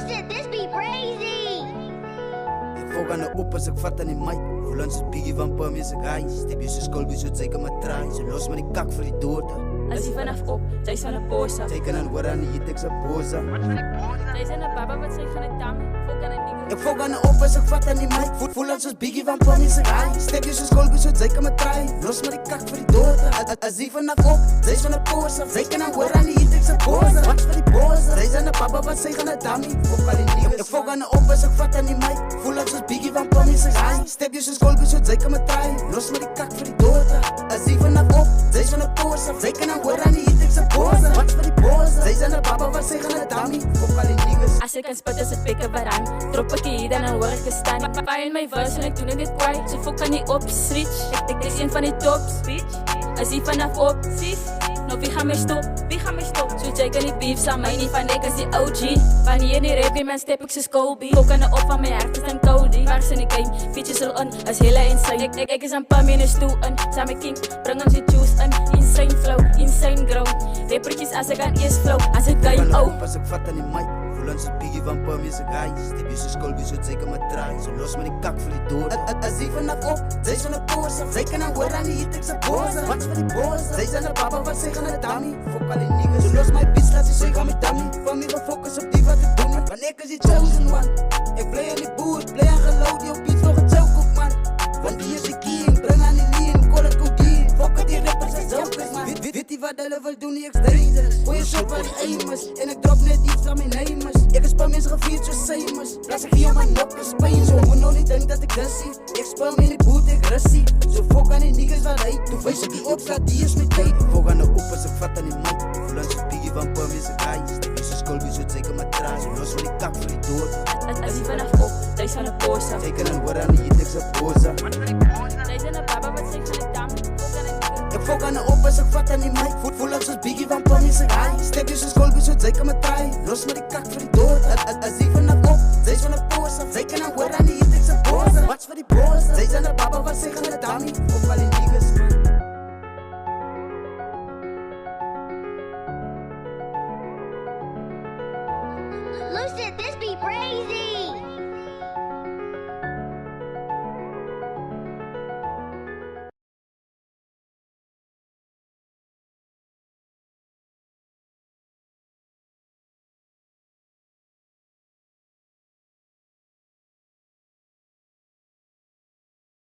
shit, this be crazy. Ek volg aan 'n op as ek vat aan die mic. Voel ons biggie van Pam is 'n guy. Step jy so skolbie so jy kan maar try. So los met die kak vir die dood. As jy vanaf op, jy's van 'n posa. Jy kan aan hoor aan die tek se posa. Jy's 'n baba wat sê gaan 'n dam, volk aan 'n nigga. Ek volg aan 'n op as ek vat aan die mic. Voel ons biggie van Pam is 'n guy. Step jy so skolbie so jy kan maar try. Los met die kak vir die dood. As jy vanaf op, jy's van 'n posa. Jy kan aan hoor aan die tek se posa. Wat vir die posa? Jy's 'n baba wat sê gaan 'n dam, volk aan 'n nigga. Ek volg aan 'n op as ek vat aan die mic. Voel ons biggie van Pam is 'n guy. Step jy so skolbie so jy kan maar try. Los met die kak vir die dood. As jy vanaf op, jy's van 'n posa. Jy kan aan hoor aan die tek se posa. Wat vir die posa? Jy's 'n baba wat sê gaan 'n dam, volk aan 'n nigga. As ek kan spit as dit pikke waaraan. Drop ek hier dan hoor ek gestaan. File my verse en ek doen dit kwy. So fok kan nie op switch. Ek is een van die tops, bitch. As jy vanaf op, sis. Nou wie gaan my stop? Wie gaan my stop? So jy kan nie beef saam my nie van ek as die OG. Wanneer nie rap man step ek so Kobe. Fok kan op van my hart is dan Cody. Vers in die game, features al on. As hele insane. Ek is aan Pam in 'n stoel in. Saam met King, bring ons die juice in. Insane flow, insane grow. Rappertjies as ek aan eers flow. As ek game out. As ek vat aan die mic. Voel ons biggie van Pam is 'n guy. Step jy so skolbie so jy kan maar try. So los met die kak vir die dood. As jy vanaf op, jy's van 'n posa. Jy kan aan hoor aan die tek se posa. Wat vir die posa? Jy's 'n baba wat sê gaan 'n dummy. Fok al die niggas. So los my bitch laat sy gaan met dummy. Van my gefocus op die wat ek doen. Want ek is die chosen one. Ek bly in die boot, bly aan geloud. Jou beats nog 'n joke op man. Want die is die king, bring aan die lean. Call it codeine. Fok die rappers as jokers man. Weet jy wat hulle wil doen? Nie ek's dangerous. Goeie shot waar die aim is. En ek drop net iets aan my name is. Ek is Pam mense gevierd so famous. Laat ek hier my nok is pyn. So moet nou nie dink dat ek dis sien. Ek speel in die boot, ek russie. So fok aan die niggas wat hy. Toe wys ek die opslaat, die is met tyd. Fok aan 'n op as ek vat aan die mic. Voel ons biggie van Pam is 'n guy. Step jy so skolbie so jy kan maar try. So los met die kak vir die dood. As jy vanaf op, jy's van 'n posa. Jy kan aan hoor aan die tek se posa. Jy's 'n baba wat sê gaan 'n dam, volk aan 'n nigga. Ek volg aan 'n op as ek vat aan die mic. Voel ons biggie van Pam is 'n guy. Step jy so skolbie so jy kan maar try. Los met die kak vir die dood. As jy vanaf op, jy's van 'n posa. Jy kan aan hoor aan die tek se posa. Wat vir die posa? Jy's 'n baba wat sê gaan 'n dam, volk aan 'n